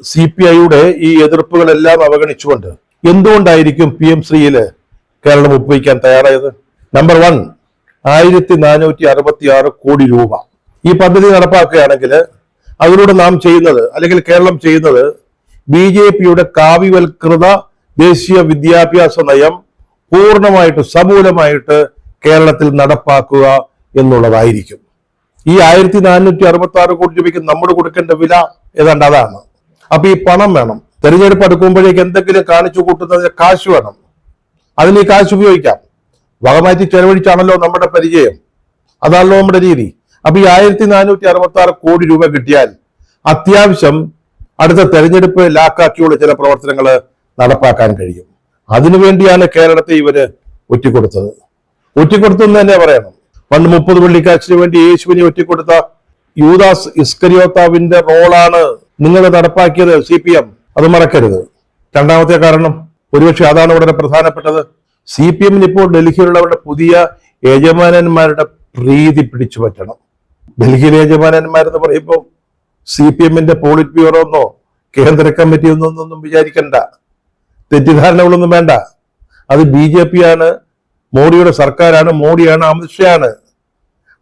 CPIയുടെ ഈ എതിർപ്പുകളെല്ലാം അവഗണിച്ചുകൊണ്ട് എന്തുകൊണ്ടായിരിക്കും PM3-യില് കേരളം ഒപ്പുവയ്ക്കാൻ തയ്യാറായത്? നമ്പർ 1, 1466 കോടി രൂപ ഈ പദ്ധതി നടപ്പാക്കുകയാണെങ്കിൽ അതിലൂടെ നാം ചെയ്യുന്നത്, അല്ലെങ്കിൽ കേരളം ചെയ്യുന്നത്, BJPയുടെ കാവ്യവൽകൃത ദേശീയ വിദ്യാഭ്യാസ നയം പൂർണ്ണമായിട്ട് സമൂലമായിട്ട് കേരളത്തിൽ നടപ്പാക്കുക എന്നുള്ളതായിരിക്കും. ഈ 1466 കോടി രൂപയ്ക്ക് നമ്മൾ കൊടുക്കേണ്ട വില ഏതാണ്ട് അതാണ്. അപ്പൊ ഈ പണം വേണം. തെരഞ്ഞെടുപ്പ് അടുക്കുമ്പോഴേക്ക് എന്തെങ്കിലും കാണിച്ചു കൂട്ടുന്നതിന് കാശ് വേണം. അതിന് ഈ കാശ് ഉപയോഗിക്കാം. വകമാറ്റി ചെലവഴിച്ചാണല്ലോ നമ്മുടെ പരിചയം, അതാണല്ലോ നമ്മുടെ രീതി. അപ്പൊ ഈ 1466 കോടി രൂപ കിട്ടിയാൽ അത്യാവശ്യം അടുത്ത തെരഞ്ഞെടുപ്പ് ലാക്കാക്കിയുള്ള ചില പ്രവർത്തനങ്ങൾ നടപ്പാക്കാൻ കഴിയും. അതിനുവേണ്ടിയാണ് കേരളത്തെ ഇവര് ഒറ്റിക്കൊടുത്തത്. ഒറ്റിക്കൊടുത്തെന്ന് തന്നെ പറയണം. പണ്ട് 30 വെള്ളിക്കാശിന് വേണ്ടി യേശുവിനെ ഒറ്റിക്കൊടുത്ത യൂദാസ് ഇസ്കരിയോത്താവിന്റെ റോളാണ് നിങ്ങൾ നടപ്പാക്കിയത് CPM. അത് മറക്കരുത്. രണ്ടാമത്തെ കാരണം ഒരുപക്ഷെ അതാണ് വളരെ പ്രധാനപ്പെട്ടത്. CPM-ന് ഇപ്പോൾ ഡൽഹിയിലുള്ളവരുടെ പുതിയ യജമാനന്മാരുടെ പ്രീതി പിടിച്ചു പറ്റണം. ഡൽഹിയിലെ യജമാനന്മാരെന്ന് പറയുമ്പോൾ CPM-ന്റെ പോളിറ്റ് ബ്യൂറോ എന്നോ കേന്ദ്ര കമ്മിറ്റി ഒന്നൊന്നും വിചാരിക്കണ്ട. തെറ്റിദ്ധാരണകളൊന്നും വേണ്ട. അത് BJP ആണ്, മോഡിയുടെ സർക്കാരാണ്, മോഡിയാണ്, അമിത്ഷാണ്.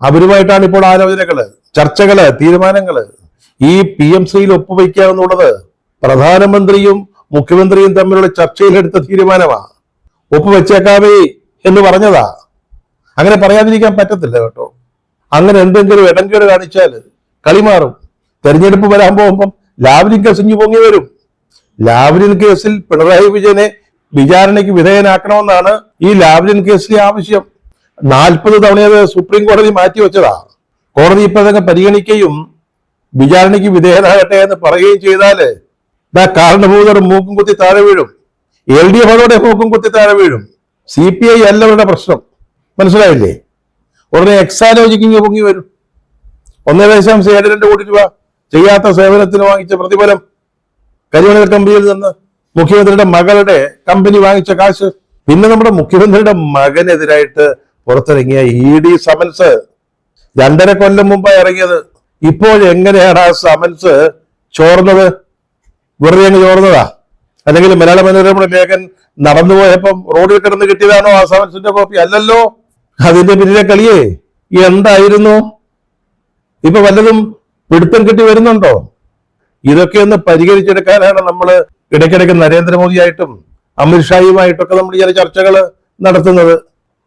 അവരുമായിട്ടാണ് ഇപ്പോൾ ആലോചനകള്, ചർച്ചകള്, തീരുമാനങ്ങള്. ഈ PM3-യിൽ ഒപ്പുവയ്ക്കുക എന്നുള്ളത് പ്രധാനമന്ത്രിയും മുഖ്യമന്ത്രിയും തമ്മിലുള്ള ചർച്ചയിലെടുത്ത തീരുമാനമാണ്. ഒപ്പുവെച്ചേക്കാവേ എന്ന് പറഞ്ഞതാ. അങ്ങനെ പറയാതിരിക്കാൻ പറ്റത്തില്ല കേട്ടോ. അങ്ങനെ എന്തെങ്കിലും ഇടങ്കേട് കാണിച്ചാൽ കളി മാറും. തെരഞ്ഞെടുപ്പ് വരാൻ പോകുമ്പം ലാവ്ലിൻ കേസ് ഇഞ്ഞു പൊങ്ങി വരും. ലാവ്ലിൻ കേസിൽ പിണറായി വിജയനെ വിചാരണയ്ക്ക് വിധേയനാക്കണമെന്നാണ് ഈ ലാവ്ലിൻ കേസിലെ ആവശ്യം. 40 തവണയത് സുപ്രീം കോടതി മാറ്റിവെച്ചതാ. കോടതി ഇപ്പൊ അതങ്ങ് പരിഗണിക്കുകയും വിചാരണയ്ക്ക് വിധേയനാകട്ടെ എന്ന് പറയുകയും ചെയ്താല് കാരണഭൂതർ മൂക്കും കുത്തി താഴെ വീഴും. LDF അതോടെ മൂക്കും കുത്തി താഴെ വീഴും. CPI അല്ല അവരുടെ പ്രശ്നം. മനസ്സിലായില്ലേ? ഉടനെ എക്സാലോജിക്കിങ് പൊങ്ങി വരും. 1.72 കോടി രൂപ ചെയ്യാത്ത സേവനത്തിന് വാങ്ങിച്ച പ്രതിഫലം, കരിമണൽ കമ്പനിയിൽ നിന്ന് മുഖ്യമന്ത്രിയുടെ മകളുടെ കമ്പനി വാങ്ങിച്ച കാശ്, പിന്നെ നമ്മുടെ മുഖ്യമന്ത്രിയുടെ മകനെതിരായിട്ട് പുറത്തിറങ്ങിയ ED സമൻസ് 2.5 കൊല്ലം മുമ്പാണ് ഇറങ്ങിയത്. ഇപ്പോഴെങ്ങനെയാണ് ആ സമൻസ് ചോർന്നത്? വെറുതെ അങ്ങ് ചോർന്നതാ? അല്ലെങ്കിൽ മലയാള മനോരമയുടെ ലേഖൻ നടന്നുപോയപ്പം റോഡിൽ കിടന്ന് കിട്ടിയതാണോ ആ സമൻസിന്റെ കോപ്പി? അല്ലല്ലോ. അതിന്റെ പിന്നിലെ കളിയേ എന്തായിരുന്നു? ഇപ്പൊ വല്ലതും പിടുത്തം കിട്ടി വരുന്നുണ്ടോ? ഇതൊക്കെ ഒന്ന് പരിഹരിച്ചെടുക്കാനാണ് നമ്മൾ ഇടയ്ക്കിടയ്ക്ക് നരേന്ദ്രമോദിയായിട്ടും അമിത്ഷായുമായിട്ടൊക്കെ നമ്മൾ ചില ചർച്ചകൾ നടത്തുന്നത്.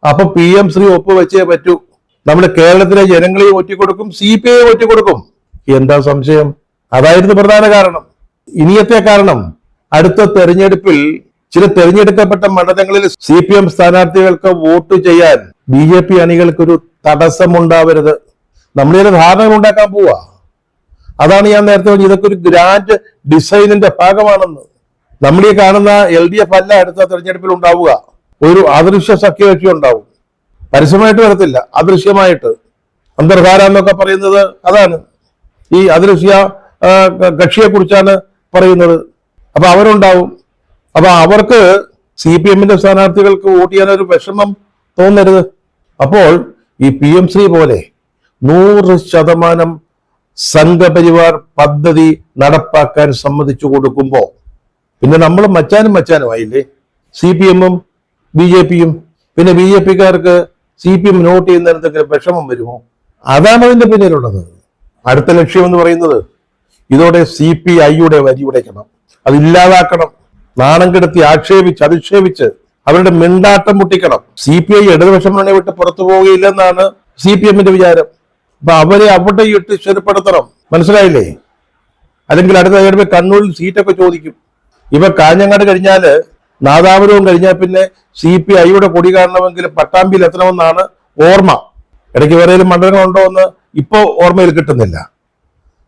അപ്പൊ PM3 ഒപ്പുവെച്ചേ പറ്റൂ. നമ്മൾ കേരളത്തിലെ ജനങ്ങളെയും ഒറ്റിക്കൊടുക്കും, CPI ഒറ്റിക്കൊടുക്കും. എന്താ സംശയം? അതായിരുന്നു പ്രധാന കാരണം. ഇനിയത്തെ കാരണം, അടുത്ത തെരഞ്ഞെടുപ്പിൽ ചില തെരഞ്ഞെടുക്കപ്പെട്ട മണ്ഡലങ്ങളിൽ CPM സ്ഥാനാർത്ഥികൾക്ക് വോട്ട് ചെയ്യാൻ BJP അണികൾക്കൊരു തടസ്സമുണ്ടാവരുത്. നമ്മളിതിന് ധാരണകൾ ഉണ്ടാക്കാൻ പോവാ. അതാണ് ഞാൻ നേരത്തെ പറഞ്ഞത്, ഇതൊക്കെ ഒരു ഗ്രാൻഡ് ഡിസൈനിന്റെ ഭാഗമാണെന്ന്. നമ്മൾ ഈ കാണുന്ന LDF അല്ല അടുത്ത തെരഞ്ഞെടുപ്പിൽ ഉണ്ടാവുക. ഒരു അദൃശ്യ സഖ്യകക്ഷി ഉണ്ടാവും. പരസ്യമായിട്ട് വരത്തില്ല, അദൃശ്യമായിട്ട്. അന്തർധാര എന്നൊക്കെ പറയുന്നത് അതാണ്. ഈ അദൃശ്യ കക്ഷിയെ കുറിച്ചാണ് പറയുന്നത്. അപ്പൊ അവരുണ്ടാവും. അപ്പൊ അവർക്ക് CPM-ന്റെ സ്ഥാനാർത്ഥികൾക്ക് വോട്ട് ചെയ്യാനൊരു വിഷമം തോന്നരുത്. അപ്പോൾ ഈ PM3 പോലെ 100% സംഘപരിവാർ പദ്ധതി നടപ്പാക്കാൻ സമ്മതിച്ചു കൊടുക്കുമ്പോ പിന്നെ നമ്മൾ മച്ചാനുമായില്ലേ? CPM-ഉം BJP-യും. പിന്നെ BJP-ക്കാർക്ക് CPM നോട്ട് ചെയ്യുന്ന എന്തെങ്കിലും വിഷമം വരുമോ? അതാണ് അതിന്റെ പിന്നിലുള്ളത്. അടുത്ത ലക്ഷ്യം എന്ന് പറയുന്നത് ഇതോടെ CPI-യുടെ വരി ഉടയ്ക്കണം, അതില്ലാതാക്കണം, നാണം കെടുത്തി അധിക്ഷേപിച്ച് അവരുടെ മിണ്ടാട്ടം മുട്ടിക്കണം. CPI ഇടതുപക്ഷ മുന്നണി വിട്ട് പുറത്തു പോവുകയില്ലെന്നാണ് CPM-ന്റെ വിചാരം. അപ്പൊ അവരെ അവിടെ ഇട്ട് ശരിപ്പെടുത്തണം. മനസ്സിലായില്ലേ? അല്ലെങ്കിൽ അടുത്ത തെരഞ്ഞെടുപ്പ് കണ്ണൂരിൽ സീറ്റൊക്കെ ചോദിക്കും. ഇവ കാഞ്ഞങ്ങാട് കഴിഞ്ഞാല്, നാദാപുരവും കഴിഞ്ഞാൽ പിന്നെ CPI-യുടെ കൊടി കാണണമെങ്കിൽ പട്ടാമ്പിയിൽ എത്തണമെന്നാണ് ഓർമ്മ. ഇടയ്ക്ക് വേറെ മണ്ഡലങ്ങളുണ്ടോ എന്ന് ഇപ്പോ ഓർമ്മയിൽ കിട്ടുന്നില്ല.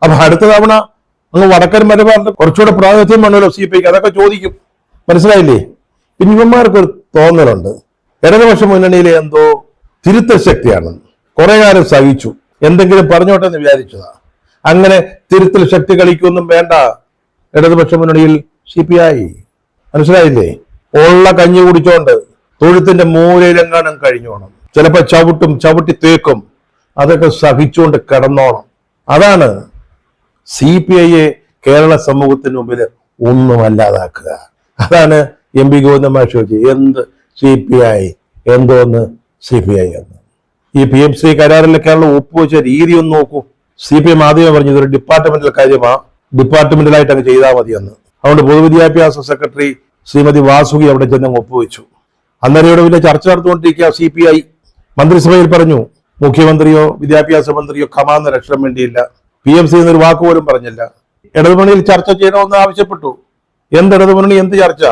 അപ്പൊ അടുത്ത തവണ അങ്ങ് വടക്കൻ മലബാറിന്റെ കുറച്ചുകൂടെ പ്രാതിനിധ്യം വേണമല്ലോ CPI-ക്ക്, അതൊക്കെ ചോദിക്കും. മനസ്സിലായില്ലേ? പിന്നെ ഇവന്മാർക്കൊരു തോന്നലുണ്ട്, ഇടതുപക്ഷ മുന്നണിയിലെ എന്തോ തിരുത്തൽ ശക്തിയാണ്. കുറെ കാലം സഹിച്ചു, എന്തെങ്കിലും പറഞ്ഞോട്ടെ എന്ന് വിചാരിച്ചതാ. അങ്ങനെ തിരുത്തൽ ശക്തി കളിക്കൊന്നും വേണ്ട ഇടതുപക്ഷ മുന്നണിയിൽ CPI. മനസ്സിലായില്ലേ? ഉള്ള കഞ്ഞി കുടിച്ചോണ്ട് തൊഴുത്തിന്റെ മൂലയിലെങ്ങാനും കഴിഞ്ഞോണം. ചിലപ്പോ ചവിട്ടി തേക്കും. അതൊക്കെ സഹിച്ചുകൊണ്ട് കിടന്നോണം. അതാണ് CPI-യെ കേരള സമൂഹത്തിന് മുമ്പിൽ ഒന്നുമല്ലാതാക്കുക. അതാണ് MP ഗോവിന്ദൻ മാഷ് ചോദിച്ചത്, എന്ത് CPI, എന്തോന്ന് CPI എന്ന്. ഈ PMC കരാറിൽ കേരളം ഒപ്പുവെച്ച രീതി ഒന്ന് നോക്കൂ. CPM ആദ്യമേ പറഞ്ഞു ഇതൊരു ഡിപ്പാർട്ട്മെന്റൽ കാര്യമാണ്, ഡിപ്പാർട്ട്മെന്റലായിട്ട് അങ്ങ് ചെയ്താൽ മതിയെന്ന്. അതുകൊണ്ട് പൊതുവിദ്യാഭ്യാസ സെക്രട്ടറി ശ്രീമതി വാസുകി അവിടെ ചെന്ന് ഒപ്പുവെച്ചു. അന്നേരം ഇവിടെ വലിയ ചർച്ച നടത്തുകൊണ്ടിരിക്കുക CPI. മന്ത്രിസഭയിൽ പറഞ്ഞു, മുഖ്യമന്ത്രിയോ വിദ്യാഭ്യാസ മന്ത്രിയോ കമാന്ന രക്ഷണം വേണ്ടിയില്ല, PMC എന്നൊരു വാക്ക് പോലും പറഞ്ഞില്ല. ഇടതുമുന്നണിയിൽ ചർച്ച ചെയ്യണമെന്ന് ആവശ്യപ്പെട്ടു. എന്ത് ഇടതുമുന്നണി, എന്ത് ചർച്ച?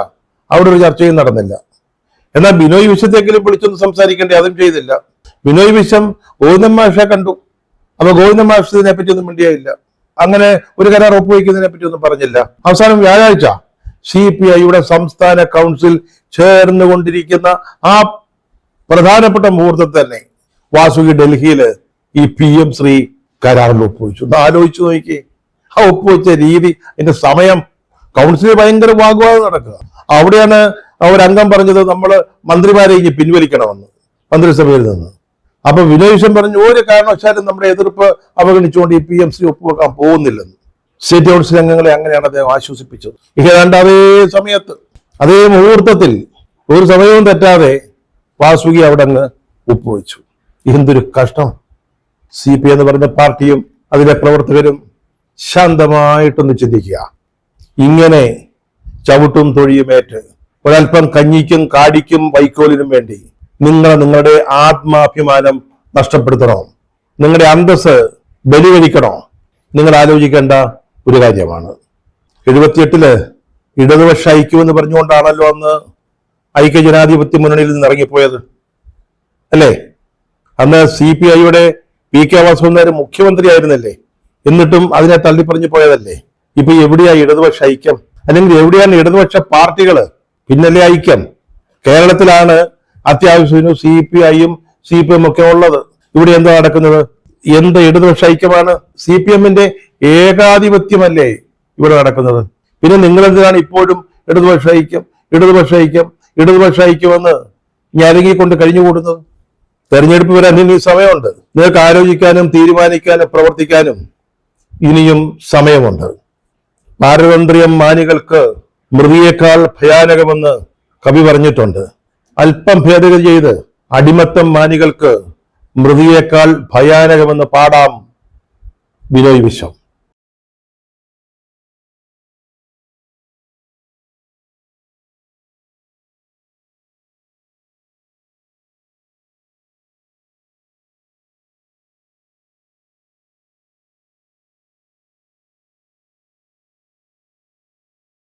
അവിടെ ഒരു ചർച്ചയും നടന്നില്ല. എന്നാൽ ബിനോയ് വിശ്വത്തെങ്കിലും വിളിച്ചൊന്ന് സംസാരിക്കേണ്ടേ, അതും ചെയ്തില്ല. ബിനോയ് വിശ്വം ഗോവിന്ദൻ മാഷെ കണ്ടു, അപ്പൊ ഗോവിന്ദൻ മാഷ് ഇതിനെ പറ്റി ഒന്നും മിണ്ടിയില്ല. അങ്ങനെ ഒരു കരാർ ഒപ്പുവയ്ക്കുന്നതിനെ പറ്റി ഒന്നും പറഞ്ഞില്ല. അവസാനം വ്യാഴാഴ്ച CPIയുടെ സംസ്ഥാന കൗൺസിൽ ചേർന്നുകൊണ്ടിരിക്കുന്ന ആ പ്രധാനപ്പെട്ട മുഹൂർത്തത്തിൽ തന്നെ വാസുകി ഡൽഹിയിൽ ഈ PM-ശ്രീ കരാറിൽ ഒപ്പുവെച്ചു. ഒന്ന് ആലോചിച്ചു നോക്കി ആ ഒപ്പുവെച്ച രീതി, അതിന്റെ സമയം. കൗൺസിലിൽ ഭയങ്കര വാഗ്വാദം നടക്കുക. അവിടെയാണ് ഒരംഗം പറഞ്ഞത് നമ്മൾ മന്ത്രിമാരെ ഇനി പിൻവലിക്കണമെന്ന് മന്ത്രിസഭയിൽ നിന്ന്. അപ്പൊ വിനോയ് വിശ്വം പറഞ്ഞു, ഒരു കാരണവശാലും നമ്മുടെ എതിർപ്പ് അവഗണിച്ചുകൊണ്ട് ഈ PM-ശ്രീ ഒപ്പുവെക്കാൻ പോകുന്നില്ലെന്ന്. സ്റ്റേറ്റ് കൗൺസിൽ അംഗങ്ങളെ അങ്ങനെയാണ് അദ്ദേഹം ആശ്വസിപ്പിച്ചത്. ഏതാണ്ട് അതേ സമയത്ത്, അതേ മുഹൂർത്തത്തിൽ, ഒരു സമയവും തെറ്റാതെ വാസുകി അവിടെ അങ്ങ് ഒപ്പുവെച്ചു. എന്തൊരു കഷ്ടം! CPI എന്ന് പറഞ്ഞ പാർട്ടിയും അതിലെ പ്രവർത്തകരും ശാന്തമായിട്ടൊന്ന് ചിന്തിക്കുക. ഇങ്ങനെ ചവിട്ടും തൊഴിയുമേറ്റ് ഒരൽപ്പം കഞ്ഞിക്കും കാടിക്കും വൈക്കോലിനും വേണ്ടി നിങ്ങളുടെ ആത്മാഭിമാനം നഷ്ടപ്പെടുത്തണോ? നിങ്ങളുടെ അന്തസ് ബലികഴിക്കണോ? നിങ്ങൾ ആലോചിക്കേണ്ട ഒരു കാര്യമാണ്. 78 ഇടതുപക്ഷ ഐക്യമെന്ന് പറഞ്ഞുകൊണ്ടാണല്ലോ അന്ന് ഐക്യജനാധിപത്യ മുന്നണിയിൽ നിന്ന് ഇറങ്ങിപ്പോയത്, അല്ലേ? അന്ന് CPIയുടെ PK വാസുദേവൻ മുഖ്യമന്ത്രിയായിരുന്നല്ലേ? എന്നിട്ടും അതിനെ തള്ളിപ്പറഞ്ഞു പോയതല്ലേ? ഇപ്പൊ എവിടെയാ ഇടതുപക്ഷ ഐക്യം? അല്ലെങ്കിൽ എവിടെയാണ് ഇടതുപക്ഷ പാർട്ടികള്? പിന്നല്ലേ ഐക്യം? കേരളത്തിലാണ് അത്യാവശ്യത്തിന് CPIയും CPM ഒക്കെ ഉള്ളത്. ഇവിടെ എന്താ നടക്കുന്നത്? എന്ത് ഇടതുപക്ഷ ഐക്യമാണ്? CPM-ന്റെ ഏകാധിപത്യമല്ലേ ഇവിടെ നടക്കുന്നത്? പിന്നെ നിങ്ങളെന്തിനാണ് ഇപ്പോഴും ഇടതുപക്ഷ ഐക്യം, ഇടതുപക്ഷ ഐക്യം, ഇടതുപക്ഷ ഐക്യമെന്ന് ഞരങ്ങിക്കൊണ്ട് കഴിഞ്ഞുകൂടുന്നത്? തെരഞ്ഞെടുപ്പ് വരാൻ ഇനി സമയമുണ്ട്. നിങ്ങൾക്ക് ആലോചിക്കാനും തീരുമാനിക്കാനും പ്രവർത്തിക്കാനും ഇനിയും സമയമുണ്ട്. പാരതന്ത്ര്യം മാനികൾക്ക് മൃതിയേക്കാൾ ഭയാനകമെന്ന് കവി പറഞ്ഞിട്ടുണ്ട്. അല്പം ഭേദഗതി ചെയ്ത് അടിമത്തം മാനികൾക്ക് മൃതിയേക്കാൾ ഭയാനകമെന്ന് പാടാം ബിനോയ് വിശ്വം.